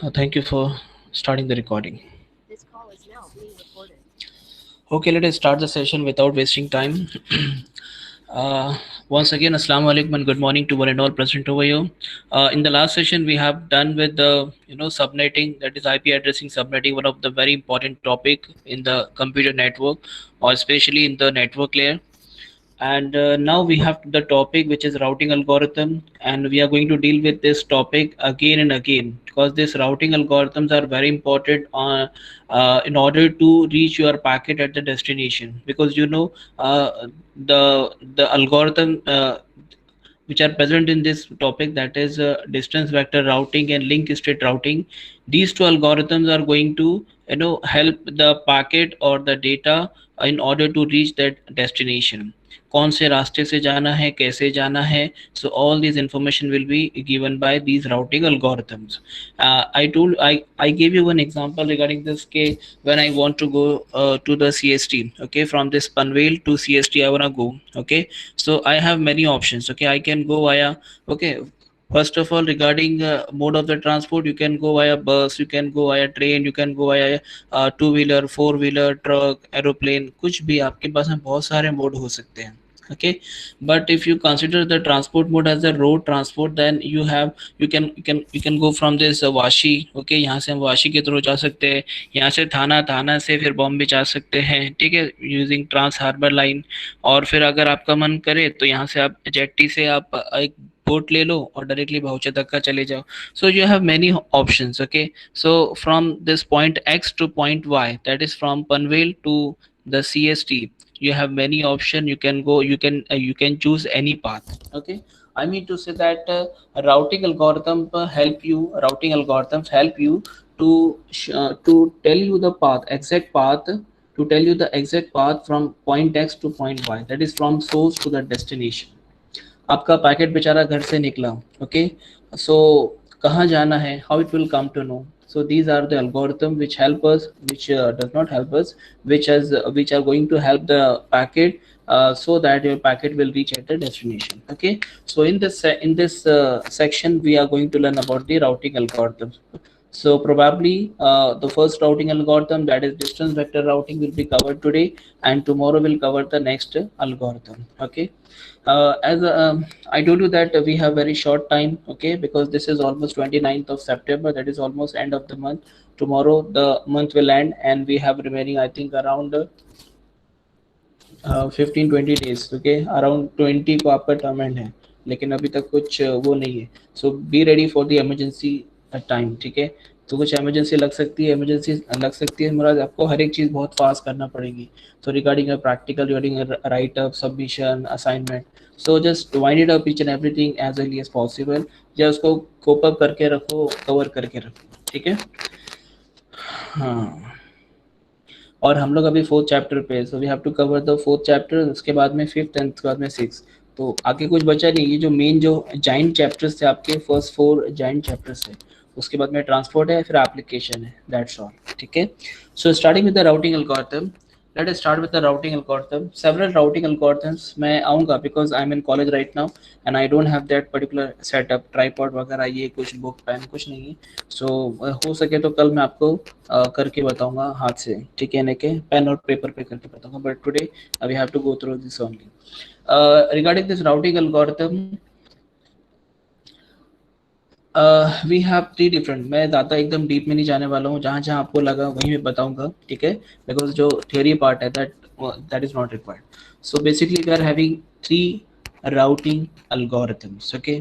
Thank you for starting the recording. This call is now being recorded. Okay, let us start the session without wasting time. uh, Once again, Assalamu alaikum and good morning to one and all present over here. In the last session, we have done with the subnetting, that is IP addressing subnetting, one of the very important topic in the computer network, or especially in the network layer. And now we have the topic which is routing algorithm, and we are going to deal with this topic again and again because these routing algorithms are very important in order to reach your packet at the destination, because the algorithm which are present in this topic, that is distance vector routing and link state routing. These two algorithms are going to help the packet or the data in order to reach that destination. कौन से रास्ते से जाना है, कैसे जाना है, so all these information will be given by these routing algorithms. I gave you one example regarding this case. When I want to go to the CST, okay, from this Panvel to CST I want to go, okay. So I have many options, okay. I can go via, okay, first of all, regarding mode of the transport, you can go via bus, you can go via train, you can go via two wheeler, four wheeler, truck, aeroplane, कुछ भी आपके पास में बहुत सारे mode हो सकते हैं, okay. But if you consider the transport mode as a road transport, then you can go from this Vashi, okay, यहाँ से हम वाशी के थ्रू जा सकते हैं, यहाँ से थाना, थाना से फिर बॉम्बे जा सकते हैं, ठीक है, यूजिंग ट्रांस हार्बर लाइन। और फिर अगर आपका मन करे तो यहाँ से आप जेट्टी से आप एक बोट ले लो और डायरेक्टली बहुचा तक का चले जाओ। So you have many options, okay. So from this point X to point Y, that is from Panvel to the CST, you have many option, you can go, you can choose any path, okay. I mean to say that routing algorithms help you to tell you the path, exact path, to tell you the exact path from point X to point Y, that is from source to the destination. आपका packet बेचारा घर से निकला, okay, so कहाँ जाना है, how it will come to know. So these are the algorithm which help us, which does not help us, which are going to help the packet, so that your packet will reach at the destination, okay. So in this section we are going to learn about the routing algorithms. So probably the first routing algorithm, that is distance vector routing, will be covered today, and tomorrow we'll cover the next algorithm, okay. As I told you that we have very short time, okay, because this is almost 29th of September, that is almost end of the month. Tomorrow the month will end and we have remaining, I think, around 15-20 days, okay, around 20 को आपका term and है, लेकिन अभी तक कुछ वो नहीं है. So be ready for the emergency time, ठीक है. तो कुछ इमरजेंसी लग सकती है मुराद, आपको हर एक चीज़ बहुत फास्ट करना पड़ेगी. So regarding a practical, regarding a write up, submission, assignment, so just wind it up each and everything as early as possible. या उसको कोप अप करके रखो, कवर करके रखो, ठीक है. हाँ, और हम लोग अभी फोर्थ चैप्टर पे, so we have to cover the fourth chapter, उसके बाद में फिफ्थ एंड उसके बाद में सिक्स. तो आगे कुछ बचा नहीं. ये जो मेन जो जाइंट चैप्टर्स थे आपके, फर्स्ट 4 जाइंट चैप्टर्स थे, उसके बाद में ट्रांसपोर्ट है, फिर एप्लीकेशन है, दैट्स ऑल, ठीक है. So starting with the routing algorithm, let us start with the routing algorithm. Several routing algorithms मैं आऊँगा because I'm in college right now and I don't have that particular setup, tripod वगैरह, ये कुछ book pen कुछ नहीं है. So हो सके तो कल मैं आपको करके बताऊंगा हाथ से, ठीक है, नहीं के पेन और पेपर पे करके बताऊंगा, but today we have to go through this only. Regarding this routing algorithm, we have 3 different. मैं ज़्यादा एकदम डीप में नहीं जाने वाला हूँ, जहाँ जहाँ आपको लगा वहीं मैं बताऊँगा, ठीक है, बिकॉज जो थियोरी पार्ट है that is not required. So basically we are having 3 routing algorithms, okay.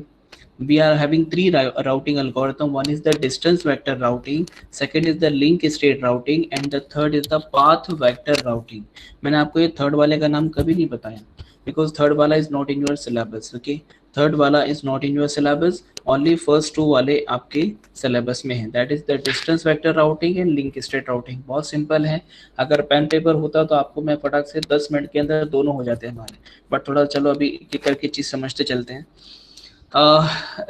We are having 3 routing algorithm. One is the distance vector routing, second is the link state routing, and the third is the path vector routing. मैंने आपको ये third वाले का नाम कभी नहीं बताया because third वाला is not in your syllabus, okay. Third वाला is not in your syllabus, only first 2 वाले आपके syllabus में है, that is the distance vector routing and link state routing. बहुत सिंपल है. अगर पेन पेपर होता तो आपको मैं फटाक से 10 मिनट के अंदर दोनों हो जाते हैं हमारे, बट थोड़ा चलो अभी एक करके चीज़ समझते चलते हैं.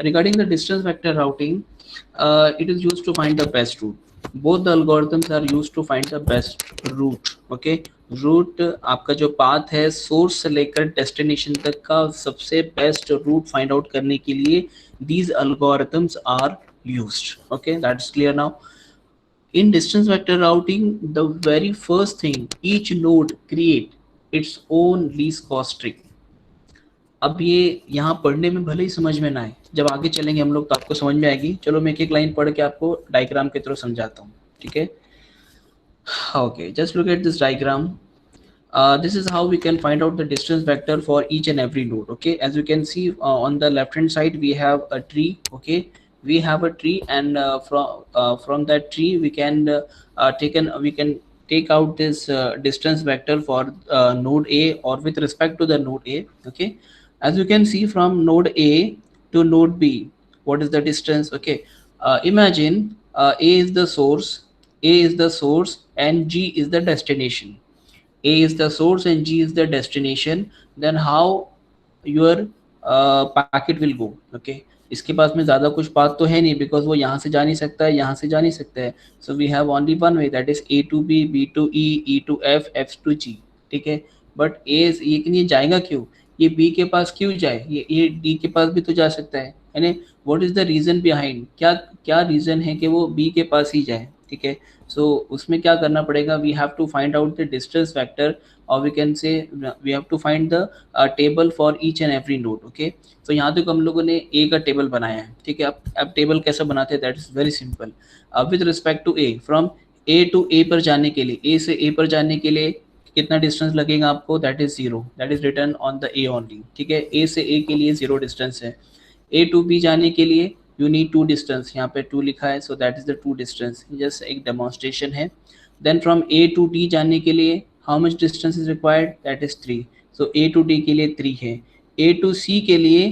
Regarding the distance vector routing, it is used to find the best route. Both the algorithms are used to find the best route, okay. Route आपका जो पाथ है सोर्स से लेकर डेस्टिनेशन तक का सबसे बेस्ट रूट फाइंड आउट करने के लिए these algorithms are used. Okay, that's clear now. In distance vector routing, the very first thing, each node create its own least cost tree. अब ये यहाँ पढ़ने में भले ही समझ में ना आए, जब आगे चलेंगे हम लोग तो आपको समझ में आएगी. चलो मैं एक एक लाइन पढ़ के आपको डायग्राम के थ्रू समझाता हूँ. ठीक है. Okay, just look at this diagram. This is how we can find out the distance vector for each and every node. Okay, as you can see on the left hand side we have a tree. Okay, we have a tree, and from that tree we can take out this distance vector for node A, or with respect to the node A. Okay, as you can see from node A to node B, what is the distance? Okay, imagine A is the source, and G is the destination. A is the source and G is the destination. Then how your packet will go? Okay, इसके पास में ज़्यादा कुछ path तो है नहीं, because वो यहाँ से जा नहीं सकता है, यहाँ से जा नहीं सकता है. So we have only one way, that is A to B, B to E, E to F, F to G. ठीक है. बट ये जाएगा क्यों? ये B के पास क्यों जाए? ये D के पास भी तो जा सकता है. यानी what is the reason behind, क्या रीजन है कि वो B के पास ही जाए. ठीक है. सो उसमें क्या करना पड़ेगा? We have to find out the distance vector, और we can say we have to find the table for each and every node. Okay, तो यहाँ तक हम लोगों ने ए का टेबल बनाया है. ठीक है. अब टेबल कैसे बनाते हैं? That is very simple. With respect to A, from A to A पर जाने के लिए, ए से ए पर जाने के लिए कितना डिस्टेंस लगेगा आपको? That is 0. That is return on the A only. ठीक है. ए से ए के लिए 0 डिस्टेंस है. ए टू बी जाने के लिए you need 2 distance, यहाँ पे 2 लिखा है, so that is the 2 distance. just एक demonstration है. then from A to D जाने के लिए how much distance is required? that is 3. so A to D के लिए 3 है. A to C के लिए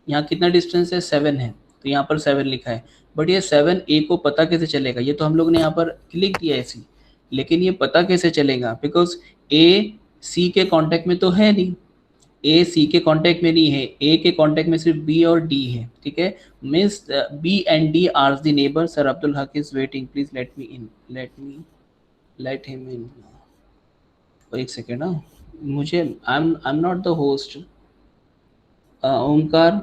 यहाँ कितना distance है? 7 है, तो यहाँ पर 7 लिखा है. बट ये 7 A को पता कैसे चलेगा? ये तो हम लोग ने यहाँ पर क्लिक किया है ऐसी, लेकिन ये पता कैसे चलेगा? बिकॉज A C के कॉन्टेक्ट में तो है नहीं, ए सी के कांटेक्ट में नहीं है, ए के कांटेक्ट में सिर्फ बी और डी है. ठीक है. Means B and D are the neighbour. Sir Abdul Haq is waiting, please let him in. एक सेकेंड. मुझे I am not the host. Omkar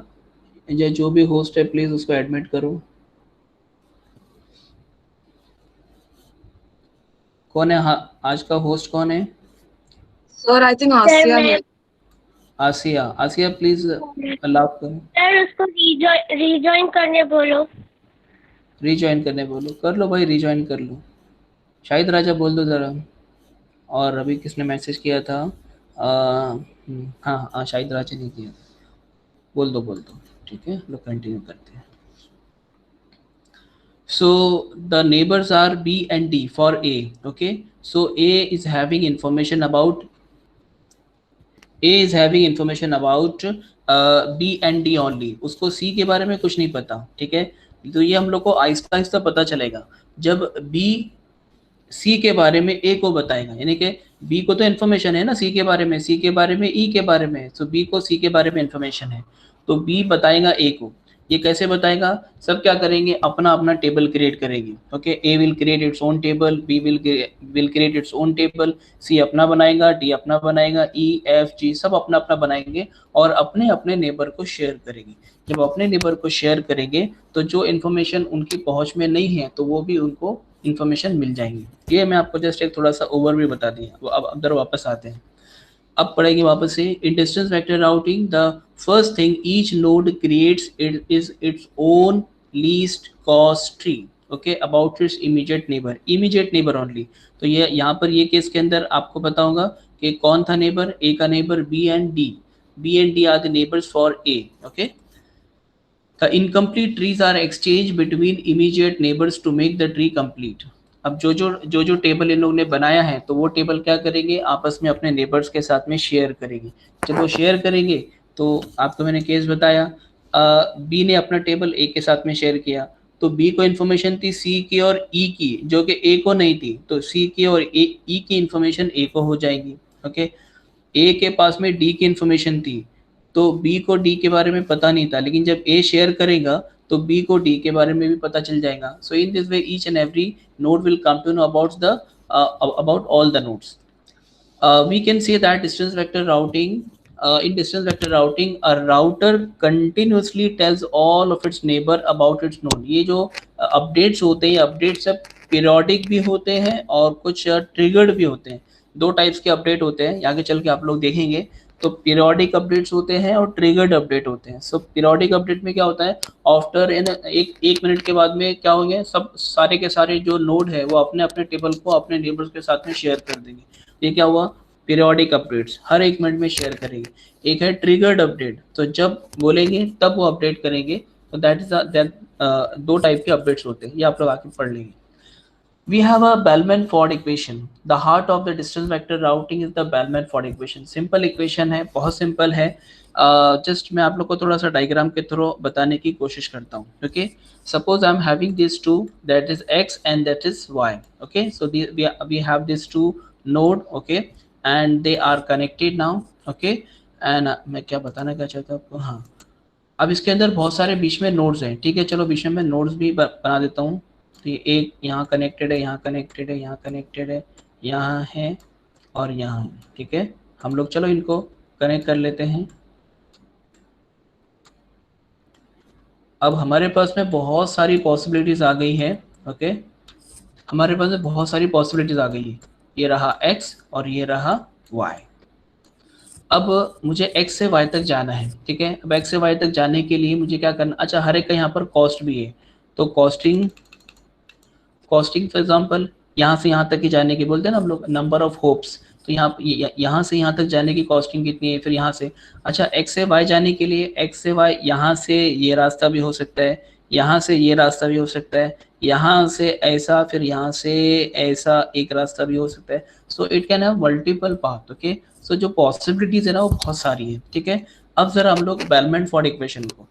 या जो भी होस्ट है प्लीज उसको एडमिट करो. कौन है आज का होस्ट? कौन है? सर आई थिंक आसिया है. आसिया प्लीज अलाउ करो. सर उसको रिजॉइन करने बोलो. कर लो भाई, रिजॉइन कर लो. शाहिद राजा बोल दो ज़रा. और अभी किसने मैसेज किया था? हाँ शाहिद राजा ने किया. बोल दो. ठीक है, लोग कंटिन्यू करते हैं. So the neighbors are B and D for A. Okay, so A is having information about B and D only. उसको C के बारे में कुछ नहीं पता. ठीक है. तो ये हम लोग को आहिस्ता आहिस्ता पता चलेगा जब B C के बारे में A को बताएगा. यानी कि B को तो इन्फॉर्मेशन है ना C के बारे में, C के बारे में, E के बारे में. तो B को C के बारे में इन्फॉर्मेशन है, तो B बताएगा A को. ये कैसे बताएगा? सब क्या करेंगे? अपना टेबल क्रिएट करेंगे. Okay, A will create its own table, B will create its own table, C अपना बनाएगा, डी अपना बनाएगा, ई एफ जी सब अपना बनाएंगे और अपने नेबर को शेयर करेंगे. जब अपने नेबर को शेयर करेंगे तो जो इन्फॉर्मेशन उनकी पहुंच में नहीं है तो वो भी उनको इन्फॉर्मेशन मिल जाएंगी. ये मैं आपको जस्ट एक थोड़ा सा ओवरव्यू बता दिया. अब अंदर वापस आते हैं. अब पढ़ेंगे वापस से. In distance vector routing the first thing each node creates its own least cost tree. Okay, about its immediate neighbour only. तो ये यहाँ पर ये केस के अंदर आपको पता होगा कि कौन था नेबर? ए का neighbour B and D are the neighbours for A. Okay, the incomplete trees are exchange between immediate neighbours to make the tree complete. अब जो टेबल इन लोगों ने बनाया है तो वो टेबल क्या करेंगे? आपस में अपने नेबर्स के साथ में शेयर करेंगे. जब वो शेयर करेंगे तो आपको मैंने केस बताया, बी ने अपना टेबल ए के साथ में शेयर किया, तो बी को इन्फॉर्मेशन थी सी की और ई की जो कि ए को नहीं थी, तो सी की और ई की इन्फॉर्मेशन ए को हो जाएगी. ओके, ए के पास में डी की इन्फॉर्मेशन थी तो बी को डी के बारे में पता नहीं था, लेकिन जब ए शेयर करेगा तो बी को डी के बारे में भी पता चल जाएगा. So in this way each and every node will come to know about all the nodes. We can say that distance vector routing in distance vector routing, a router continuously tells all of its neighbor about its node. ये जो updates होते हैं, updates सब periodic भी होते हैं और कुछ triggered भी होते हैं. दो टाइप्स के अपडेट होते हैं, आगे चल के आप लोग देखेंगे. तो पीरियोडिक अपडेट्स होते हैं और ट्रिगर्ड अपडेट होते हैं. सो पीरियोडिक अपडेट में क्या होता है, आफ्टर इन एक मिनट के बाद में क्या होंगे, सब सारे के सारे जो नोड है वो अपने अपने टेबल को अपने नेबर्स के साथ में शेयर कर देंगे. ये क्या हुआ, पीरियोडिक अपडेट्स हर एक मिनट में शेयर करेंगे. एक है ट्रिगर्ड अपडेट, तो जब बोलेंगे तब वो अपडेट करेंगे. तो दैट इज दैट दो टाइप के अपडेट्स होते हैं, ये आप लोग आके पढ़ लेंगे. We have a Bellman-Ford equation. The heart of the distance vector routing is the Bellman-Ford equation. Simple equation है, बहुत simple है. Just मैं आप लोग को थोड़ा सा डायग्राम के थ्रू बताने की कोशिश करता हूँ. Okay, suppose I'm having these two, that is x and that is y. Okay, so we have these two node. Okay, and they are connected now. Okay, and मैं क्या बताना क्या चाहता हूँ आपको, हाँ. अब इसके अंदर बहुत सारे बीच में नोड्स हैं. ठीक है, चलो बीच में मैं नोड्स भी बना देता हूँ. तो ये एक यहाँ कनेक्टेड है, यहाँ कनेक्टेड है, यहाँ कनेक्टेड है, यहाँ है और यहाँ है. ठीक है, हम लोग चलो इनको कनेक्ट कर लेते हैं. अब हमारे पास में बहुत सारी पॉसिबिलिटीज आ गई है. ओके, हमारे पास में बहुत सारी पॉसिबिलिटीज आ गई है. ये रहा x और ये रहा y. अब मुझे x से y तक जाना है. ठीक है, अब x से y तक जाने के लिए मुझे क्या करना, अच्छा हर एक का यहाँ पर कॉस्ट भी है. तो कॉस्टिंग फॉर एग्जांपल यहाँ से यहाँ तक ही जाने की बोलते हैं ना हम लोग, नंबर ऑफ होप्स. तो यहाँ से यहाँ तक जाने की कॉस्टिंग कितनी है, फिर यहाँ से. अच्छा x से y जाने के लिए, x से y यहाँ से ये रास्ता भी हो सकता है, यहाँ से ये रास्ता भी हो सकता है, यहाँ से ऐसा, फिर यहाँ से ऐसा एक रास्ता भी हो सकता है. So it can have multiple path. Okay, so जो पॉसिबिलिटीज है ना वो बहुत सारी है. ठीक है, अब जरा हम लोग बेलमैन-फोर्ड इक्वेशन को,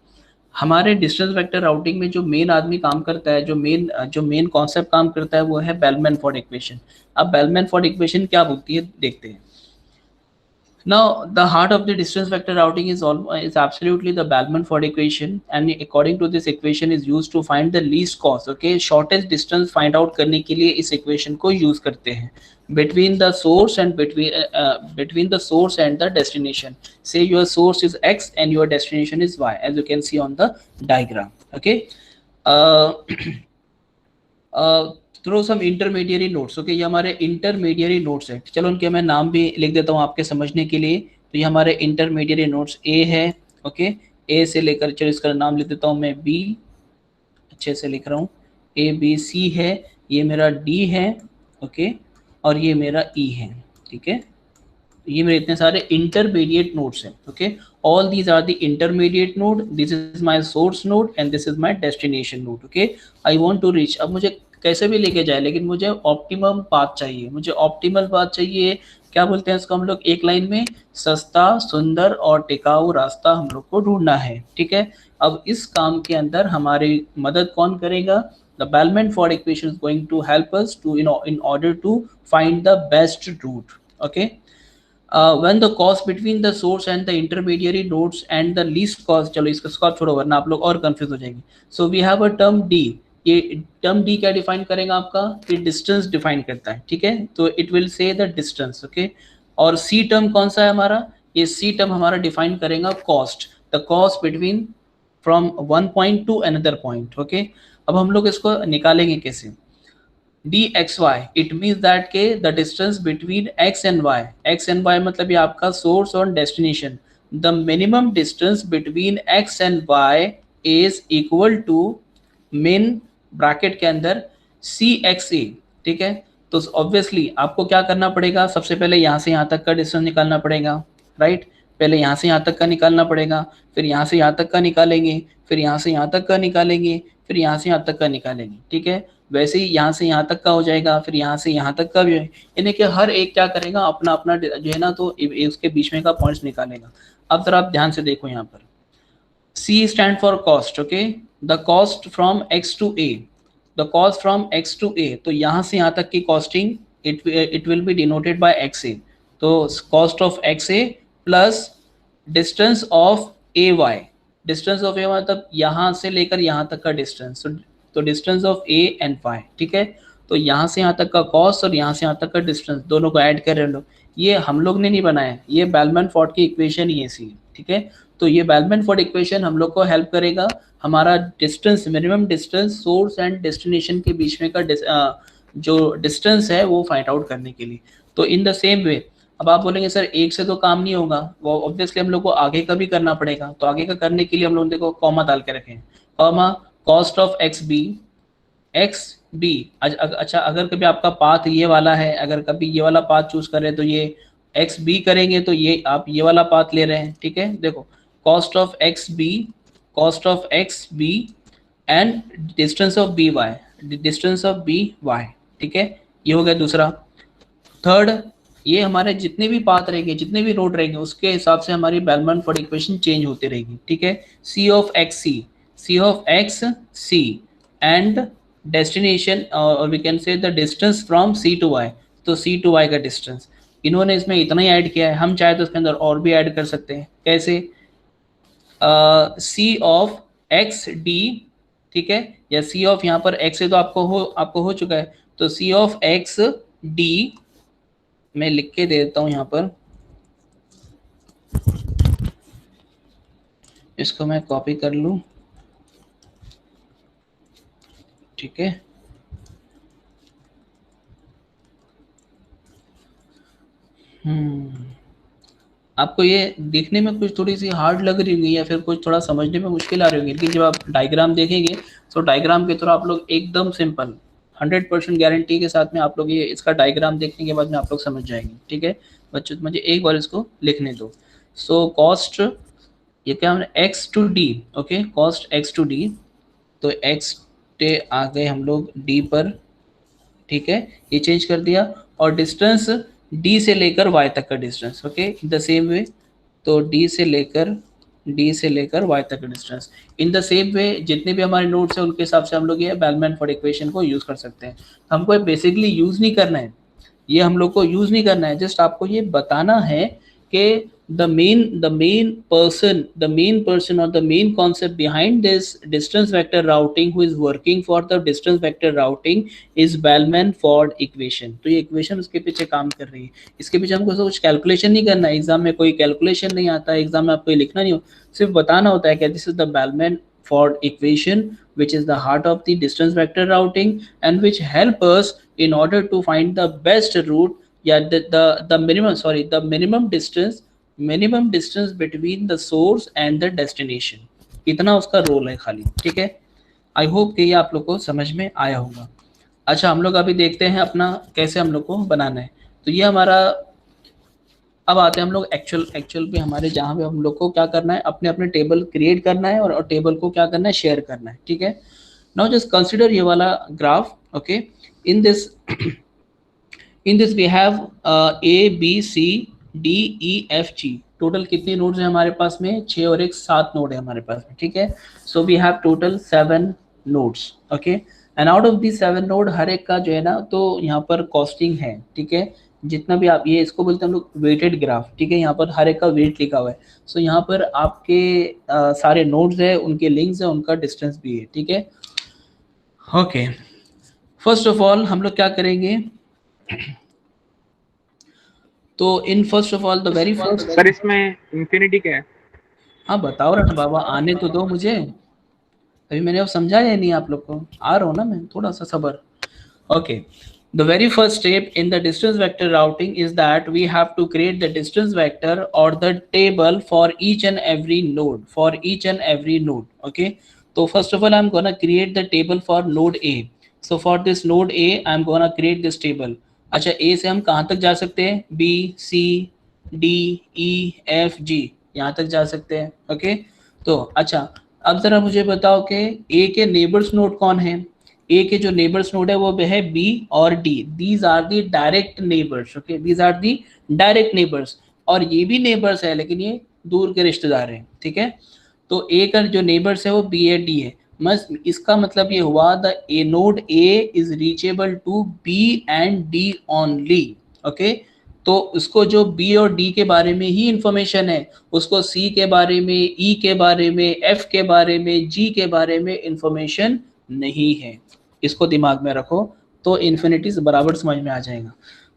हमारे डिस्टेंस वेक्टर राउटिंग में जो मेन आदमी काम करता है, जो मेन कॉन्सेप्ट काम करता है वो है बेलमैन-फोर्ड इक्वेशन. अब बेलमैन-फोर्ड इक्वेशन क्या बोलती है देखते हैं. Now the heart of the distance vector routing is absolutely the Bellman-Ford equation, and according to this equation is used to find the least cost. Okay, shortest distance find out करने के लिए इस equation को use करते हैं. Between the source and between the source and the destination. Say your source is x and your destination is y, as you can see on the diagram. Okay. Through some intermediary notes. Okay, ये हमारे intermediary notes है. चलो उनके मैं नाम भी लिख देता हूँ आपके समझने के लिए. तो ये हमारे इंटरमीडियरी नोट्स ए है. ओके, ए से लेकर, चलो इसका नाम लिख देता हूँ मैं बी, अच्छे से लिख रहा हूँ, ए बी सी है, ये मेरा डी है. ओके, और ये मेरा ई है. ठीक है, ये मेरे इतने सारे इंटरमीडिएट नोड्स हैं. Okay, all these are the intermediate node. This is my source node and this is my destination node. Okay, I want to reach, अब मुझे कैसे भी लेके जाए लेकिन मुझे ऑप्टिमम पाथ चाहिए, मुझे ऑप्टिमल पाथ चाहिए. क्या बोलते हैं इसको हम लोग, एक लाइन में सस्ता, सुंदर और टिकाऊ रास्ता हम लोग को ढूंढना है. ठीक है, अब इस काम के अंदर हमारी मदद कौन करेगा, the Bellman Ford equation is going to help us to in order to find the best route. Okay, when the cost between the source and the intermediary nodes and the least cost, चलो इसका आप छोड़ो वरना आप लोग और confuse हो जाएंगे. So we have a term D. ये टर्म डी क्या डिफाइन करेगा आपका, ये डिस्टेंस डिफाइन करता है. ठीक है, तो it will say the distance. Okay, और सी टर्म कौन सा है हमारा, ये सी टर्म हमारा डिफाइन करेगा cost, the cost between from one point to another point. Okay, अब हम लोग इसको निकालेंगे कैसे, D X Y, it means that के the distance between X and Y. X and Y मतलब ये आपका सोर्स और destination. The minimum distance between X and Y is equal to main bracket के अंदर सी एक्स ए. ठीक है, तो ऑब्वियसली आपको क्या करना पड़ेगा, सबसे पहले यहाँ से यहाँ तक का डिस्टेंस निकालना पड़ेगा. राइट, पहले यहाँ से यहाँ तक का निकालना पड़ेगा, फिर यहाँ से यहाँ तक का निकालेंगे, फिर यहाँ से यहाँ तक का निकालेंगे, फिर यहाँ से यहाँ तक का निकालेंगे. ठीक है, वैसे ही यहाँ से यहाँ तक का हो जाएगा, फिर यहाँ से यहाँ तक का भी है. यानी कि हर एक क्या करेगा, अपना अपना जो है ना, तो उसके बीच में का पॉइंट्स निकालेगा. अब जरा आप ध्यान से देखो यहाँ पर, C stand for cost. Okay, the cost from x to a, the cost from x to a. तो यहाँ से यहाँ तक की costing it will be denoted by xa. तो cost of xa plus distance of ay. distance of a मतलब यहाँ से लेकर यहाँ तक का distance. तो distance of a and y. ठीक है, तो यहाँ से यहाँ तक का कॉस्ट और यहाँ से यहाँ तक का डिस्टेंस दोनों को ऐड कर रहे हैं लोग, ये हम लोग ने नहीं बनाया, ये बेलमैन-फोर्ड की इक्वेशन ही ऐसी है, ठीक है। तो ये बेलमैन-फोर्ड इक्वेशन हम लोग को हेल्प करेगा हमारा distance, minimum distance source and destination के बीच में का जो डिस्टेंस है वो फाइंड आउट करने के लिए। तो इन द सेम वे अब आप बोलेंगे सर एक से तो काम नहीं होगा, वो ऑब्वियसली हम लोग को आगे का भी करना पड़ेगा। तो आगे का करने के लिए हम लोग देखो कॉमा डाल के रखें, comma cost of X B. अच्छा अगर कभी आपका पाथ ये वाला है, अगर कभी ये वाला पाथ चूज करें तो ये एक्स बी करेंगे तो ये आप ये वाला पाथ ले रहे हैं, ठीक है। देखो cost of X B and distance of B Y, ठीक है। ये हो गया दूसरा। थर्ड, ये हमारे जितने भी पाथ रहेंगे, जितने भी रोड रहेंगे, उसके हिसाब से हमारी बेलमैन-फोर्ड इक्वेशन चेंज होती रहेगी, ठीक है। C of X C and destination और we can say the distance from C to Y, तो सी टू वाई का डिस्टेंस इन्होंने इसमें इतना ही ऐड किया है, हम चाहे तो इसके अंदर और भी ऐड कर सकते हैं। कैसे? सी ऑफ एक्स डी, ठीक है, या सी ऑफ यहाँ पर एक्स है तो आपको हो चुका है, तो सी ऑफ एक्स डी मैं लिख के दे देता हूँ यहाँ पर, इसको मैं कॉपी कर लूँ, ठीक है। आपको ये देखने में कुछ थोड़ी सी हार्ड लग रही होगी या फिर कुछ थोड़ा समझने में मुश्किल आ रही होगी, लेकिन जब आप डायग्राम देखेंगे तो डायग्राम के थ्रू आप लोग एकदम सिंपल 100% गारंटी के साथ में आप लोग ये इसका डायग्राम देखने के बाद में आप लोग समझ जाएंगे, ठीक है। बच्चों मुझे एक बार इसको लिखने दो। सो कॉस्ट, ये क्या हमने X to D, okay, cost X to D, तो एक्स पे आ गए हम लोग डी पर, ठीक है, ये चेंज कर दिया। और डिस्टेंस डी से लेकर वाई तक का distance, okay, in the same वे, तो डी से लेकर वाई तक का डिस्टेंस इन द सेम वे जितने भी हमारे नोट्स हैं उनके हिसाब से हम लोग ये बेलमैन-फोर्ड इक्वेशन को यूज कर सकते हैं। हमको बेसिकली यूज नहीं करना है, ये हम लोग को यूज नहीं करना है, जस्ट आपको ये बताना है कि the main person or the main concept behind this distance vector routing who is working for the distance vector routing is Bellman-Ford equation। तो ये इक्वेशन उसके पीछे काम कर रही है, इसके पीछे हमको कुछ कैलकुलेशन नहीं करना है, एग्जाम में कोई कैलकुलेशन नहीं आता है, एग्जाम में आपको लिखना नहीं हो, सिर्फ बताना होता है कि this is the Bellman-Ford equation which is the heart of the distance vector routing and which help us in order to find the best route, yeah, the minimum distance between the source and the destination, इतना उसका role है खाली, ठीक है। I hope कि ये आप लोग को समझ में आया होगा। अच्छा हम लोग अभी देखते हैं अपना कैसे हम लोग को बनाना है। तो ये हमारा, अब आते हैं हम लोग एक्चुअल पे हमारे, जहाँ पे हम लोग को क्या करना है, अपने अपने टेबल क्रिएट करना है और टेबल को क्या करना है, शेयर करना है, ठीक है। नाउ जस्ट कंसिडर ये वाला graph, okay. In this we have A B C D E F G, total कितने नोड्स हैं हमारे पास में, 6 और 1 7 नोड है हमारे पास में, ठीक है। So we have total 7 nodes, okay, and out of the 7 node हर एक का जो है ना, तो यहाँ पर कॉस्टिंग है, ठीक है। जितना भी आप, ये इसको बोलते हैं हम लोग वेटेड ग्राफ, ठीक है, यहाँ पर हर एक का वेट लिखा हुआ है। सो यहाँ पर आपके सारे नोड्स है, उनके लिंक्स है, उनका डिस्टेंस भी है, ठीक है। ओके, फर्स्ट ऑफ ऑल हम लोग क्या करेंगे, तो in first of all the very first, sir इसमें इंफिनिटी क्या है? हाँ बताओ ना बाबा, आने तो दो मुझे, अभी मैंने अब समझाया नहीं आप लोग को, आ रहा हूँ ना मैं, थोड़ा सा सब्र। Okay, the very first step in the distance vector routing is that we have to create the distance vector or the table for each and every node, okay. So first of all I'm gonna create the table for node A. So for this node A I'm gonna create this table। अच्छा A से हम कहाँ तक जा सकते हैं, B C D E F G, यहाँ तक जा सकते हैं, ओके। तो अच्छा अब जरा मुझे बताओ कि A के नेबर्स नोड कौन है, ए के जो नेबर्स नोड है वो है बी और D, these are the direct neighbours, okay, these are the direct neighbours, और ये भी नेबर्स है लेकिन ये दूर के रिश्तेदार हैं, ठीक है। तो ए का जो नेबर्स है वो बी ए डी है, इसका मतलब ये हुआ the A node A is reachable to B and D only, okay. तो उसको जो बी और डी के बारे में ही इंफॉर्मेशन है, उसको सी के बारे में, ई के बारे में, एफ के बारे में, जी के बारे में इंफॉर्मेशन नहीं है, इसको दिमाग में रखो। तो इन्फिनिटी बराबर समझ में आ जाएगा।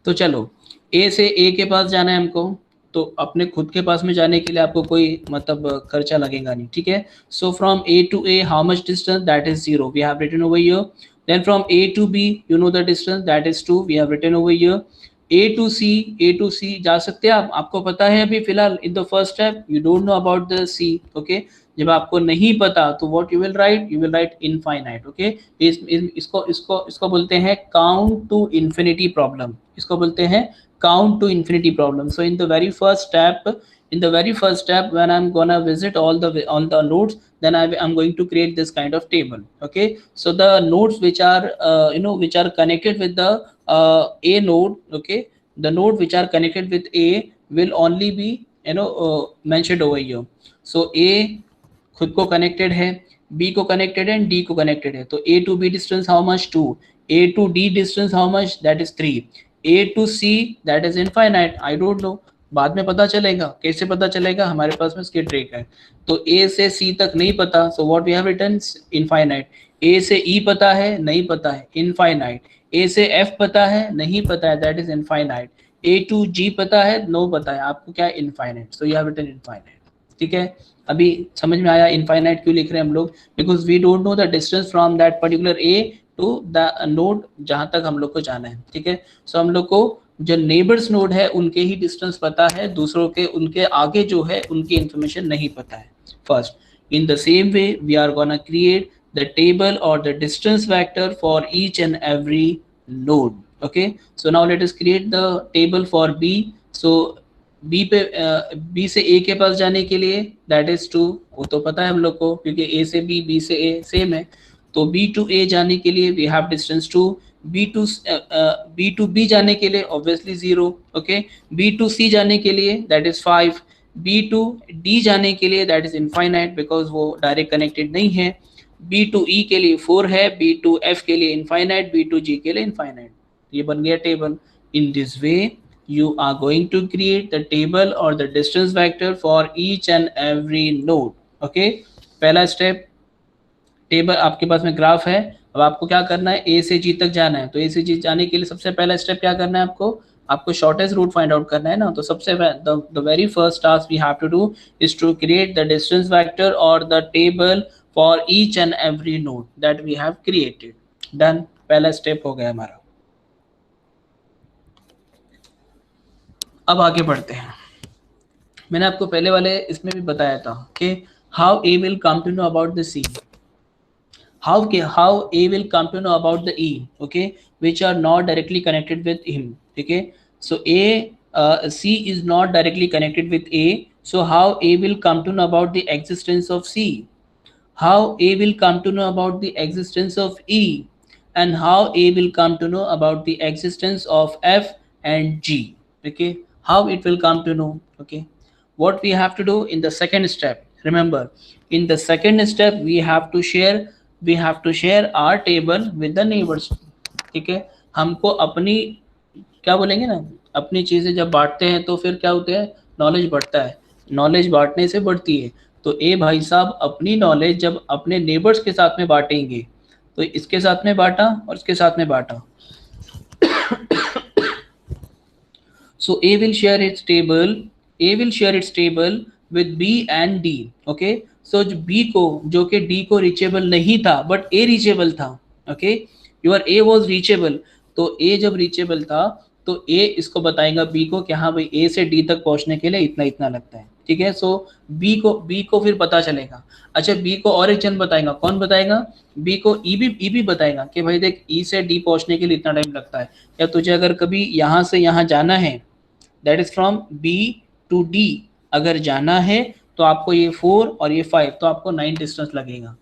तो चलो ए से ए के पास जाना है हमको, तो अपने खुद के पास में जाने के लिए आपको कोई मतलब खर्चा लगेगा नहीं, ठीक है। So from A to A how much distance, that is 0, we have written over here. Then from A to B you know the distance, that is 2, we have written over here. A to C जा सकते हैं आप, आपको पता है अभी फिलहाल in the first step you don't know about the C, okay. जब आपको नहीं पता तो what you will write infinite, okay. इसको बोलते हैं काउंट टू इन्फिनिटी प्रॉब्लम, इसको बोलते हैं count to infinity problem. So in the very first step when I'm gonna visit all the nodes, then I'm going to create this kind of table, okay. So the nodes which are which are connected with the a node, okay, the node which are connected with a will only be mentioned over here. So a खुद को connected है, b को connected है, d को connected है, तो a to b distance how much, 2, a to d distance how much, that is 3, A to C that is infinite, I don't know, बाद में पता चलेगा। कैसे पता चलेगा, हमारे पास में इसकी ट्रिक है। तो A से C तक नहीं पता, so what we have written infinite। A से E पता है, नहीं पता है, infinite। A से F पता है, नहीं पता है, that is infinite। A to G पता है, no पता है, आपको क्या है, infinite, so you have written infinite, ठीक है। अभी समझ में आया इनफाइनाइट क्यों लिख रहे हैं हम लोग, because we don't know the distance from that particular A to the node जहां तक हम लोग को जाना है, ठीक है। सो हम लोग को जो नेबर्स नोड है उनके ही डिस्टेंस पता है, दूसरों के उनके आगे जो है उनकी इंफॉर्मेशन नहीं पता है। First in the same way we are gonna create the table और the distance vector for each and every node, okay. So now let us create the table for B. So B पे B से A के पास जाने के लिए that is 2, वो तो पता है हम लोग को क्योंकि ए से बी, बी से ए सेम है। तो बी टू ए जाने के लिए we have distance 2, B to B जाने के लिए obviously 0, okay. B to C जाने के लिए that is 5, B to D जाने के लिए दैट इज इनफाइनाइट बिकॉज वो डायरेक्ट कनेक्टेड नहीं है। बी टू ई के लिए 4 है, बी टू एफ के लिए इनफाइनाइट, बी टू जी के लिए इनफाइनाइट। ये बन गया table. In this way you are going to create the table or the distance vector for each and every node, okay। पहला स्टेप टेबल, आपके पास में ग्राफ है, अब आपको क्या करना है, ए से जी तक जाना है। तो ए से जी जाने के लिए सबसे पहला स्टेप क्या करना है, आपको शॉर्टेस्ट रूट फाइंड आउट करना है ना। तो सबसे the very first task we have to do is to create the distance vector और the table for each and every node that we have created. Done, पहला स्टेप हो गया हमारा। अब आगे बढ़ते हैं। मैंने आपको पहले वाले इसमें भी बताया था कि how A will come to know about the C, how A will come to know about the E, okay, which are not directly connected with him, okay। So C is not directly connected with A, so how A will come to know about the existence of C, how A will come to know about the existence of E, and how A will come to know about the existence of F and G, okay। How it will come to know, okay। What we have to do in the second step, remember in the second step we have to share our table with the neighbors, ठीक है। हमको अपनी क्या बोलेंगे ना, अपनी चीजें जब बांटते हैं तो फिर क्या होता है, नॉलेज बढ़ता है, नॉलेज बांटने से बढ़ती है। तो ए भाई साहब अपनी नॉलेज जब अपने नेबर्स के साथ में बांटेंगे, तो इसके साथ में बांटा और इसके साथ में बांटा। So A will share its table with B and D, okay। So जो B को, जो कि D को reachable नहीं था but A reachable था, okay। Your A was reachable, तो A जब reachable था तो A इसको बताएगा B को कि हाँ भाई A से D तक पहुंचने के लिए इतना इतना लगता है, ठीक है। सो B को फिर पता चलेगा। अच्छा B को और एक जन बताएगा, कौन बताएगा, B को E भी बताएगा कि भाई देख E से D पहुंचने के लिए इतना टाइम लगता है। या तुझे अगर कभी यहाँ से यहाँ जाना है, that is from B to D अगर जाना है तो आपको ये 4 और ये 5, तो आपको 9 डिस्टेंस लगेगा।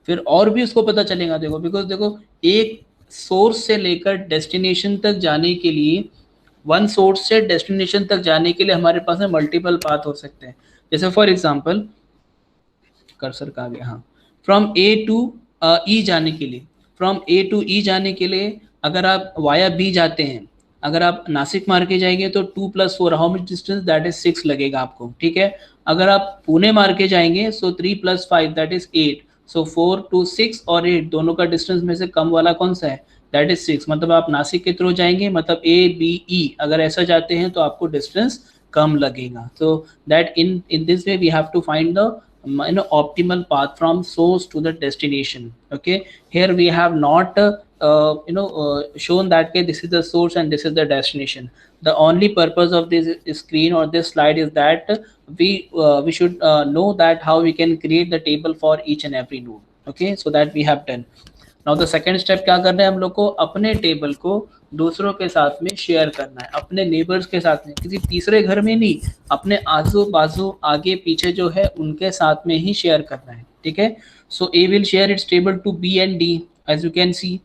फिर और भी उसको पता चलेगा, देखो बिकॉज देखो एक सोर्स से लेकर डेस्टिनेशन तक जाने के लिए, वन सोर्स से डेस्टिनेशन तक जाने के लिए हमारे पास में मल्टीपल पाथ हो सकते हैं। जैसे फॉर एग्जांपल कर्सर कहाँ गया, हाँ, फ्रॉम ए टू ई जाने के लिए, फ्रॉम ए टू ई जाने के लिए अगर आप वाया बी जाते हैं, अगर आप नासिक मार के जाएंगे तो 2 + 4 how much distance, that is 6 लगेगा आपको, ठीक है। अगर आप पुणे मार के जाएंगे सो 3 + 5 दैट इज 8, सो 4 to 6 और 8 दोनों का डिस्टेंस में से कम वाला कौन सा है, दैट इज 6, मतलब आप नासिक के थ्रू जाएंगे, मतलब ABE अगर ऐसा जाते हैं तो आपको डिस्टेंस कम लगेगा. so that in this way we have to find the optimal path from source to the destination. Okay, here we have not shown that okay, this is the source and this is the destination. The only purpose of this screen or this slide is that we should know that how we can create the table for each and every node. Okay, so that we have done. Now the second step क्या करना है हम लोग को, अपने table को दूसरों के साथ में शेयर करना है, अपने नेबर्स के साथ में, किसी तीसरे घर में नहीं, अपने आजू बाजू आगे पीछे जो है उनके साथ में ही शेयर करना है. ठीक है, so A will share its table to B and D. As you can see,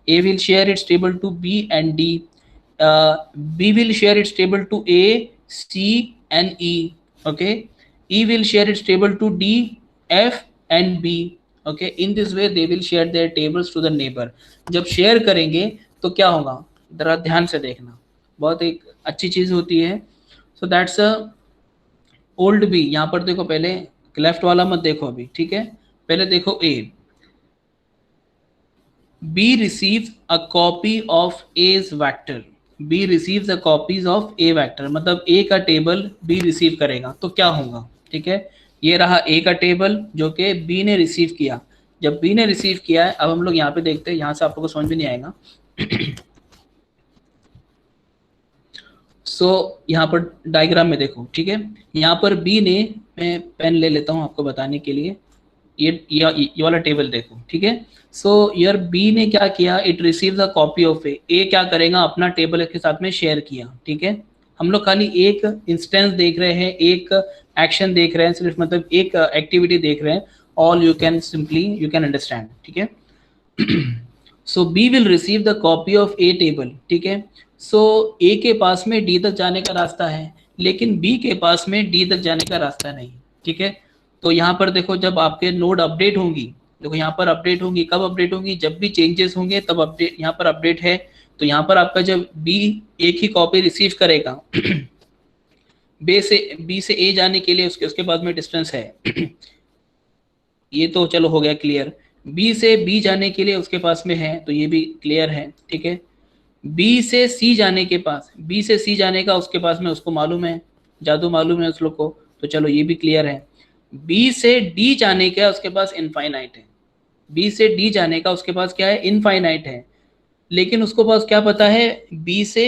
A will share its table to B and D, B will share its table to A C and E. Okay, E will share its table to D F and B. Okay, in this way they will share their tables to the neighbor. जब share करेंगे तो क्या होगा, जरा ध्यान से देखना, बहुत एक अच्छी चीज होती है. So that's a old B. यहाँ पर देखो, पहले लेफ्ट वाला मत देखो अभी, ठीक है, पहले देखो A. B receives a copy of A's vector. B receives a copies of A vector, मतलब ए का टेबल बी रिसीव करेगा तो क्या होगा. ठीक है, ये रहा ए का टेबल जो कि बी ने रिसीव किया. जब बी ने रिसीव किया है, अब हम लोग यहाँ पे देखते हैं, यहाँ से आप लोगों को समझ में नहीं आएगा. सो यहाँ पर डायग्राम में देखो, ठीक है, यहाँ पर बी ने, मैं पेन ले लेता हूँ आपको बताने के लिए, ये वाला टेबल देखो. ठीक है, सो यार बी ने क्या किया, it receives a copy of A. A क्या करेगा, अपना टेबल के साथ में शेयर किया. ठीक है, हम लोग खाली एक इंस्टेंस देख रहे हैं, एक एक्शन देख रहे हैं, सिर्फ मतलब एक एक्टिविटी देख रहे हैं. All you can simply you can understand. ठीक है, so B will receive the copy of A table. ठीक है, सो ए के पास में डी तक जाने का रास्ता है, लेकिन बी के पास में डी तक जाने का रास्ता नहीं. ठीक है, तो यहाँ पर देखो, जब आपके नोड अपडेट होंगी, देखो यहाँ पर अपडेट होंगी, कब अपडेट होंगी, जब भी चेंजेस होंगे तब अपडेट. यहाँ पर अपडेट है तो यहाँ पर आपका जब बी एक ही कॉपी रिसीव करेगा, बी से ए जाने के लिए उसके बाद में डिस्टेंस है. ये तो चलो हो गया क्लियर. बी से बी जाने के लिए उसके पास में है, तो ये भी क्लियर है. ठीक है, बी से सी जाने के पास, बी से सी जाने का उसके पास में उसको मालूम है, जादू मालूम है उस लोग को, तो चलो ये भी क्लियर है. बी से डी जाने का उसके पास इनफाइनाइट है. बी से डी जाने का उसके पास क्या है, इनफाइनाइट है, लेकिन उसको पास क्या पता है, बी से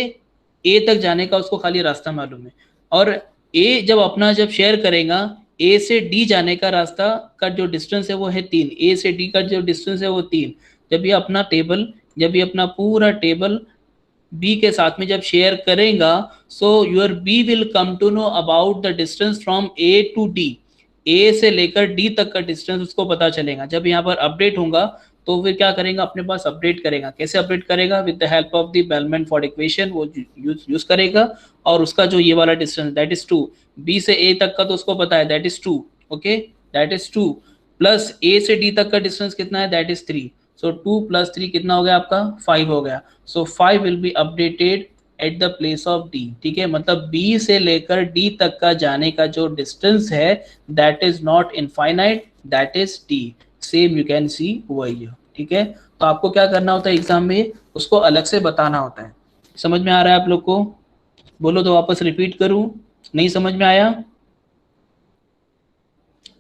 ए तक जाने का उसको खाली रास्ता मालूम है. और ए जब शेयर करेगा, ए से डी जाने का रास्ता का जो डिस्टेंस है वो है 3. ए से डी का जो डिस्टेंस है वो 3. जब ये अपना पूरा टेबल बी के साथ में जब शेयर करेगा, so your B will come to know about the distance from A to D. A से लेकर डी तक का डिस्टेंस उसको पता चलेगा. जब यहाँ पर अपडेट होगा तो फिर क्या करेगा, अपने पास अपडेट करेगा. कैसे अपडेट करेगा, with the help of the Bellman Ford equation वो यूज करेगा. और उसका जो ये वाला डिस्टेंस दैट इज 2, बी से ए तक का तो उसको पता है that is 2. Okay, that is 2 plus A से डी तक का डिस्टेंस कितना है, दैट इज 3. सो 2 + 3 कितना हो गया आपका, 5 हो गया. सो 5 will be updated at the place of D. ठीक है, मतलब बी से लेकर डी तक का जाने का जो डिस्टेंस है that is not infinite, that is D. Same you can सी वही. ठीक है, तो आपको क्या करना होता है एग्जाम में, उसको अलग से बताना होता है. समझ में आ रहा है आप लोग को, बोलो तो वापस रिपीट करूं, नहीं समझ में आया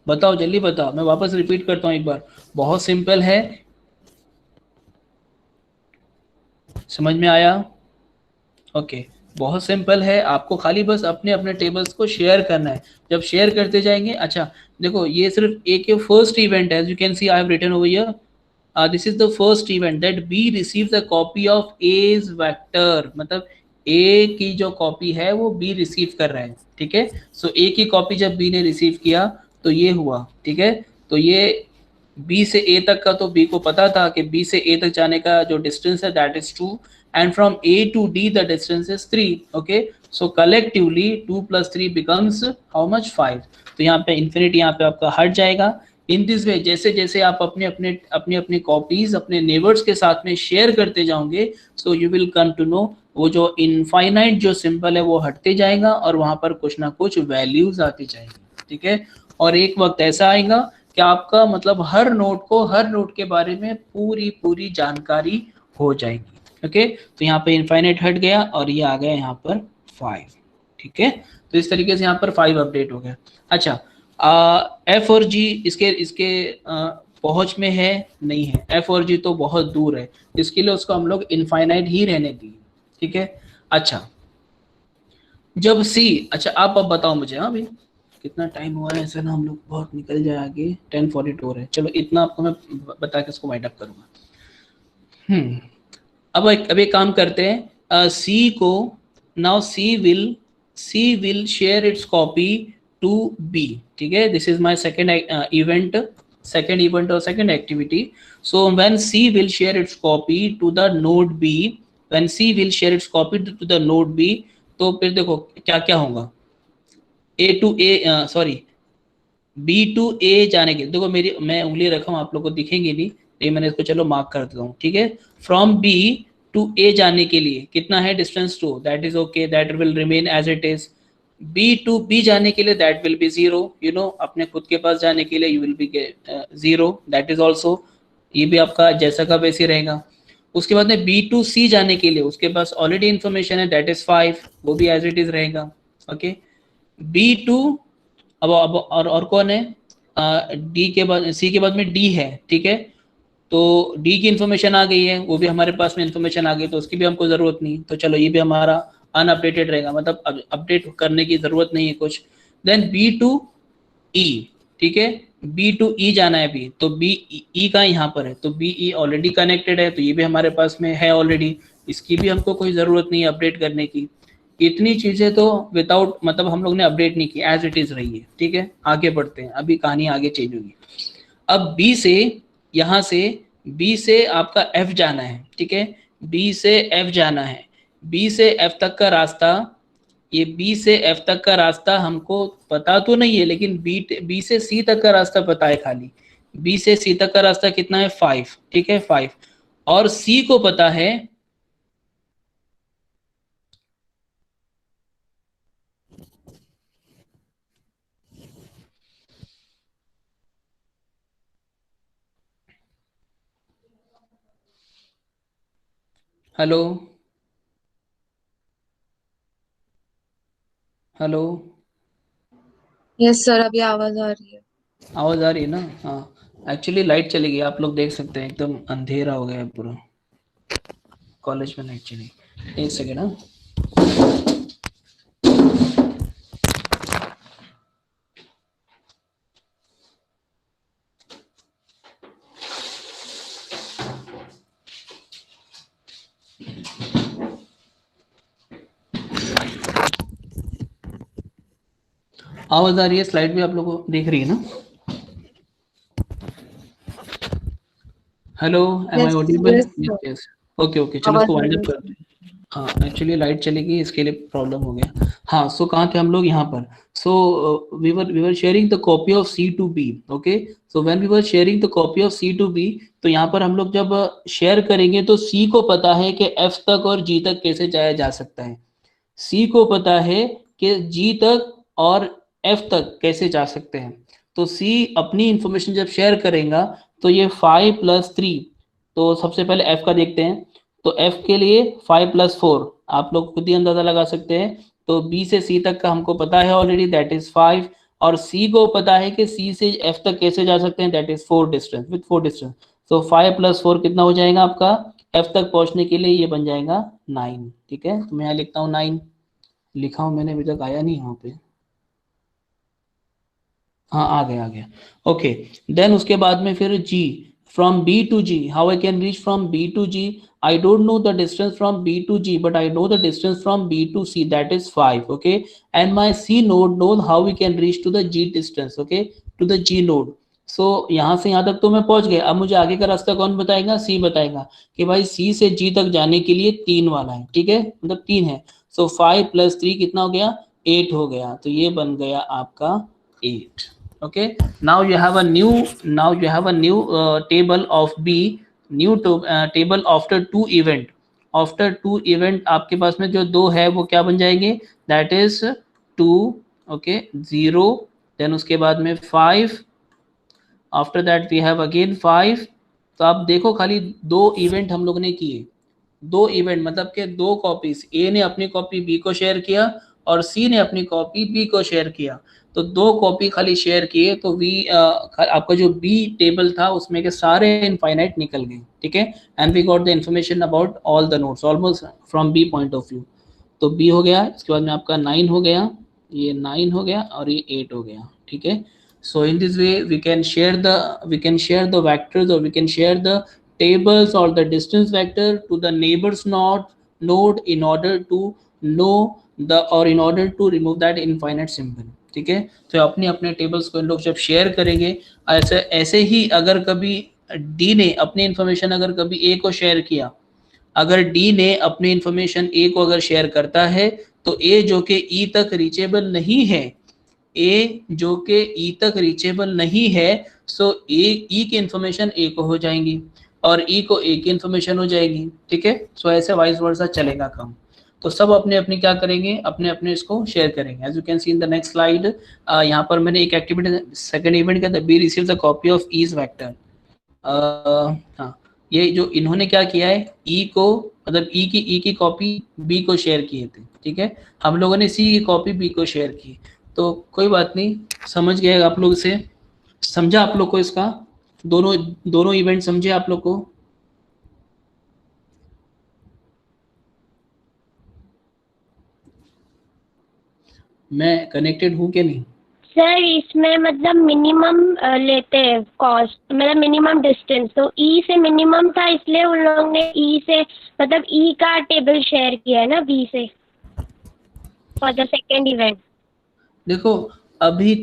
बताओ, जल्दी बताओ, मैं वापस रिपीट करता हूं एक बार. बहुत सिंपल है, समझ में आया. ओके, बहुत सिंपल है, आपको खाली बस अपने अपने टेबल्स को शेयर करना है. जब शेयर करते जाएंगे, अच्छा देखो ये सिर्फ एक फर्स्ट इवेंट है. As you can see I have written over here, this is the first event that B receives the copy of A's vector. मतलब ए की जो कॉपी है वो बी रिसीव कर रहे हैं. ठीक है, सो ए की कॉपी जब बी ने रिसीव किया तो ये हुआ. ठीक है, तो ये बी से ए तक का तो बी को पता था कि बी से ए तक जाने का जो डिस्टेंस है that is 2, and from A to D the distance is 3. okay, so collectively 2 + 3 becomes how much, 5. तो यहाँ पे infinity यहाँ पे आपका हट जाएगा. इन दिस वे जैसे जैसे आप अपने कॉपीज अपने नेबर्स के साथ में शेयर करते जाओगे, so you will come to know वो जो इनफाइनाइट जो सिंबल है वो हटते जाएगा और वहां पर कुछ ना कुछ वैल्यूज आती जाएंगी. ठीक है, और एक वक्त ऐसा आएगा कि आपका मतलब हर नोड के बारे में पूरी जानकारी हो जाएगी. ओके, तो यहाँ पे इनफाइनाइट हट गया और ये आ गया यहाँ पर 5, ठीक है। तो इस तरीके से यहाँ पर 5 अपडेट हो गया। अच्छा, एफ और जी इसके इसके पहुंच में है नहीं है, एफ और जी तो बहुत दूर है, इसके लिए उसको हम लोग इनफाइनाइट ही रहने दिए, ठीक है। अच्छा, जब सी, अच्छा आप अब बताओ मुझे, हाँ भाई कितना टाइम हुआ है, ऐसा ना हम लोग बहुत निकल जाए आगे, 10:42 है, चलो इतना आपको मैं बता के इसको वाइंड अप करूंगा। अब एक काम करते हैं, सी को, now C will share its copy to B, ठीक है। This is my second event और second activity. So when C will share its copy to the node B, when C will share its copy to the node B, तो फिर देखो क्या क्या होगा, B to ए जाने के, देखो मेरी मैं उंगली रखा हूँ, आप लोग को दिखेंगे नहीं, ये मैंने इसको चलो मार्क कर देता हूँ, ठीक है। फ्रॉम बी टू ए जाने के लिए कितना है distance 2, that is okay, that will remain as it is. B to B जाने के लिए that will be 0, you know, अपने खुद के पास जाने के लिए you will be 0, that is also, ये भी आपका जैसा का वैसे रहेगा। उसके बाद में बी टू सी जाने के लिए उसके पास ऑलरेडी इंफॉर्मेशन है, दैट इज 5, वो भी एज इट इज रहेगा, ओके। बी टू, अब और कौन है, डी के बाद, सी के बाद में डी है, ठीक है। तो डी की इंफॉर्मेशन आ गई है, वो भी हमारे पास में इंफॉर्मेशन आ गई, तो उसकी भी हमको जरूरत नहीं, तो चलो ये भी हमारा अनअपडेटेड रहेगा, मतलब अपडेट करने की जरूरत नहीं है कुछ। देन बी टू ई, ठीक है, बी टू ई जाना है अभी, तो बी ई का यहाँ पर है, तो बी ई ऑलरेडी कनेक्टेड है, तो ये भी हमारे पास में है ऑलरेडी, इसकी भी हमको कोई जरूरत नहीं है अपडेट करने की। इतनी चीजें तो विदाउट, मतलब हम लोग ने अपडेट नहीं की, एज इट इज रही है, ठीक है। आगे बढ़ते हैं, अभी कहानी आगे चेंज होगी। अब बी से, यहाँ से बी से आपका एफ जाना है, ठीक है, बी से एफ जाना है, बी से एफ तक का रास्ता, ये बी से एफ तक का रास्ता हमको पता तो नहीं है, लेकिन बी से सी तक का रास्ता पता है खाली। बी से सी तक का रास्ता कितना है, 5, ठीक है 5, और सी को पता है, हेलो हेलो, यस सर, अभी आवाज आ रही है। आवाज आ रही है ना, हाँ। एक्चुअली लाइट चली गई, आप लोग देख सकते हैं एकदम अंधेरा हो गया है पूरा, कॉलेज में लाइट चली गई। एक सेकेंड, हाँ। आवाज आ रही है, स्लाइड भी आप लोग को देख रही है ना, hello, am I yes audible? Yes yes sir, yes, okay okay, चलो आवाज इसको आ वाइंड रही अप है। करते हैं। हाँ, एक्चुअली लाइट चली गई, इसके लिए प्रॉब्लम हो गया। हाँ, सो कहाँ थे हम लोग, यहाँ पर। So we were sharing the copy of C to B, okay. So when we were sharing the copy of C to B, तो यहाँ पर हम लोग जब शेयर करेंगे तो सी को पता है कि एफ तक और जी तक कैसे जाया जा सकता है, सी को पता है कि जी तक और एफ तक कैसे जा सकते हैं। तो सी अपनी इंफॉर्मेशन जब शेयर करेगा, तो ये 5+3, तो सबसे पहले एफ का देखते हैं, तो एफ के लिए 5+4, आप लोग खुद ही अंदाजा लगा सकते हैं। तो बी से सी तक का हमको पता है ऑलरेडी, दैट इज 5, और सी को पता है कि सी से एफ तक कैसे जा सकते हैं, that is 4 distance, with 4 distance. तो 5+4 कितना हो जाएगा आपका, एफ तक पहुंचने के लिए ये बन जाएगा 9, ठीक है। तो मैं यहाँ लिखता हूँ 9, लिखा हूँ मैंने, अभी तक आया नहीं यहाँ पे, हाँ आ गया आ गया, ओके। देन उसके बाद में फिर G, from B to G, how I can reach from B to G, I don't know the distance from B to G, but I know the distance from B to C, that is 5, okay. And my C node knows how we can reach to the G distance, okay, to the G node. So यहाँ से यहाँ तक तो मैं पहुंच गया, अब मुझे आगे का रास्ता कौन बताएगा, सी बताएगा कि भाई सी से जी तक जाने के लिए 3 वाला है, ठीक है, मतलब 3 है। सो 5+3 कितना हो गया, 8 हो गया, तो ये बन गया आपका 8, okay. Now you have a new table of b, new table after 2 event, after 2 event आपके पास में जो 2 है वो क्या बन जाएंगे, that is 2, okay, 0, then उसके बाद में 5, after that we have again 5। तो आप देखो खाली 2 इवेंट हम लोग ने किए, दो इवेंट मतलब के दो कॉपीज, ए ने अपनी कॉपी बी को शेयर किया और सी ने अपनी कॉपी बी को शेयर किया, तो दो कॉपी खाली शेयर किए तो वी आपका जो बी टेबल था उसमें के सारे इनफाइनाइट निकल गए, ठीक है, and we got the information about all the nodes almost from B point of view. तो बी हो गया, इसके बाद में आपका 9 हो गया, ये 9 हो गया और ये 8 हो गया, ठीक है। So in this way we can share the vectors, or we can share the tables or the distance vector to the neighbors node in order to know the, or in order to remove that infinite symbol, ठीक है। तो अपने अपने tables को इन लोग जब share करेंगे, ऐसे ही अगर कभी डी ने अपनी इंफॉर्मेशन अगर कभी ए को शेयर किया, अगर डी ने अपनी इंफॉर्मेशन ए को अगर शेयर करता है, तो ए जो कि ई तक रीचेबल नहीं है, ए जो कि ई तक रीचेबल नहीं है, सो ए ई की इंफॉर्मेशन ए को हो जाएंगी और ई को ए की इंफॉर्मेशन हो जाएगी, ठीक है। सो ऐसे वाइस वर्सा चलेगा काम। तो सब अपने अपने क्या करेंगे, अपने अपने इसको शेयर करेंगे। As you can see in the next slide, यहाँ पर मैंने एक एक्टिविटी सेकंड इवेंट का B receive the copy of A's vector. हाँ, ये जो इन्होंने क्या किया है, ई को मतलब ई की कॉपी बी को शेयर किए थे, ठीक है। हम लोगों ने सी की कॉपी बी को शेयर की, तो कोई बात नहीं, समझ गए आप लोग, से समझा आप लोग को इसका, दोनों इवेंट समझे आप लोग को। मैं कनेक्टेड हूँ कि नहीं? सर इसमें मतलब मिनिमम लेते हैं कॉस्ट, मतलब मिनिमम डिस्टेंस, तो ई से मिनिमम था इसलिए उन लोगों ने ई से मतलब ई का टेबल शेयर किया है ना बी से फॉर द सेकेंड इवेंट। देखो अभी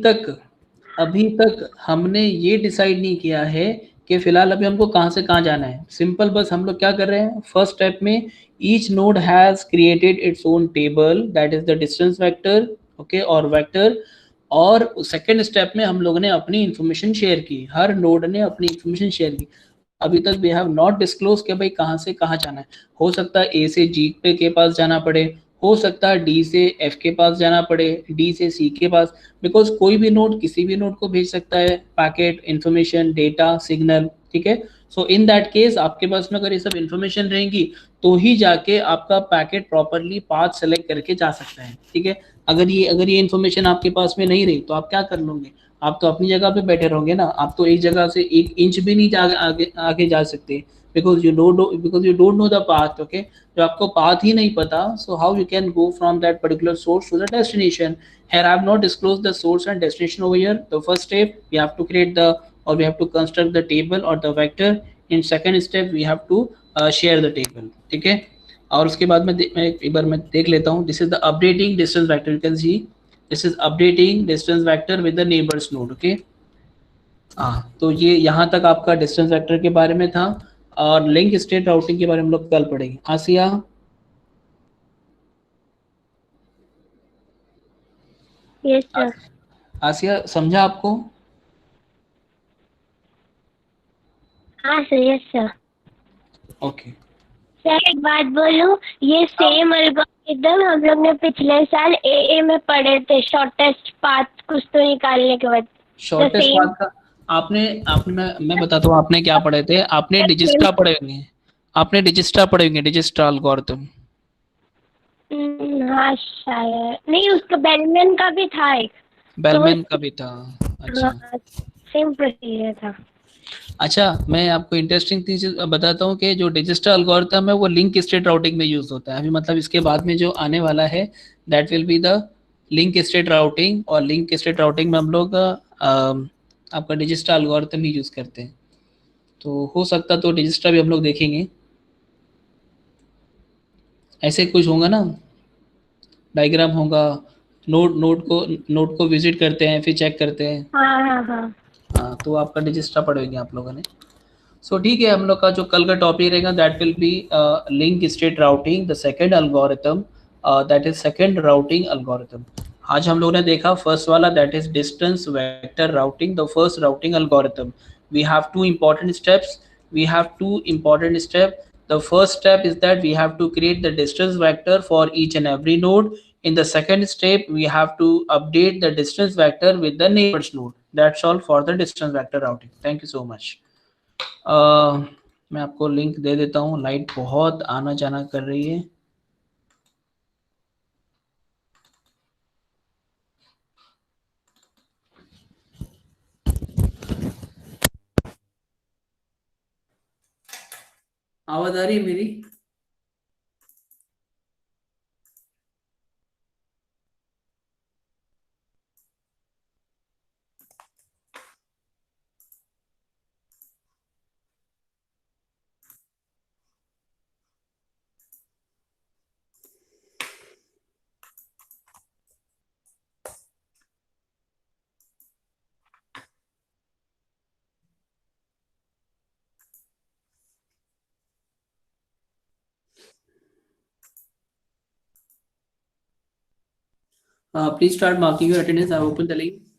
तक हमने ये डिसाइड नहीं किया है कि फिलहाल अभी हमको कहाँ से कहाँ जाना है। सिंपल बस हम लोग क्या कर रहे हैं, फर्स्ट स्टेप में each node has created it's own table that is the distance vector, okay, और वेक्टर। और सेकेंड स्टेप में हम लोगों ने अपनी इंफॉर्मेशन शेयर की, हर नोड ने अपनी इंफॉर्मेशन शेयर की। अभी तक वी हैव नॉट डिस्क्लोज कि भाई कहाँ से कहाँ जाना है। हो सकता है ए से जी के पास जाना पड़े, हो सकता है डी से एफ के पास जाना पड़े, डी से सी के पास, बिकॉज कोई भी नोड किसी भी नोड को भेज सकता है पैकेट, इंफॉर्मेशन, डेटा, सिग्नल, ठीक है। सो इन दैट केस आपके पास में अगर ये सब इंफॉर्मेशन रहेंगी तो ही जाके आपका पैकेट प्रॉपरली पाथ सेलेक्ट करके जा सकता है, ठीक है। अगर ये इंफॉर्मेशन आपके पास में नहीं रही तो आप क्या कर लोगे, आप तो अपनी जगह पे बैठे रहोगे ना, आप तो एक जगह से एक इंच भी नहीं आगे जा सकते, because you don't know the path, okay. जो आपको पाथ ही नहीं पता, so how you can go from that particular source to the destination. Here I have not disclosed the source and destination over here. The first step we have to create the, or we have to construct the table or the vector. In second step we have to share the table, ठीक है। और उसके बाद मैं एक बार मैं देख लेता हूँ। This is the updating distance vector. You can see this is updating distance vector with the neighbors node, okay। तो ये यहाँ तक आपका डिस्टेंस वेक्टर के बारे में था, और लिंक स्टेट राउटिंग के बारे में हम लोग कल पढ़ेंगे। आसिया, यस सर। आसिया समझा आपको? हाँ sir, yes sir. Okay sir एक बात बोलूं, ये सेम एल्गोरिथम हम लोग ने पिछले साल ए में पढ़े थे, शॉर्टेस्ट पाथ कुछ तो निकालने के बाद। शॉर्टेस्ट पाथ का आपने मैं बताता हूँ आपने क्या पढ़े थे। आपने डिजिस्ट्रा पढ़े होंगे, डिजिस्ट्रा एल्गोरिथम। हाँ शायद नहीं, उसका बेलमैन का भी था एक। बेलमैन का भी था, अच्छा। सेम प्रोसीजर था। अच्छा, मैं आपको इंटरेस्टिंग चीज बताता हूँ कि जो डिजिस्ट्रा एल्गोरिथम है वो लिंक स्टेट राउटिंग में यूज होता है अभी, मतलब इसके बाद में जो आने वाला है that will be the link state routing. और लिंक स्टेट राउटिंग में हम लोग आपका डिजिस्ट्रा एल्गोरिथम ही यूज करते हैं। तो हो सकता तो डिजिस्ट्रा भी हम लोग देखेंगे, ऐसे कुछ होगा ना, डायग्राम होगा, नोड को विजिट करते हैं फिर चेक करते हैं। हाँ, तो आपका डिजिस्ट्रा पढ़ेंगे आप लोगों ने। सो ठीक है, हम लोग का जो कल का टॉपिक रहेगा that will be link state routing, the second algorithm, that is second routing algorithm. आज हम लोगों ने देखा फर्स्ट वाला that is distance vector routing, the first routing algorithm. We have two important steps. The first step is that we have to create the distance vector for each and every node. In the second step, we have to update the distance vector with the neighbors node. That's all for the distance vector routing. Thank you so much. मैं आपको link दे देता हूँ। Light बहुत आना जाना कर रही है। आवाज आ रही है मेरी? Please start marking your attendance. I open the link.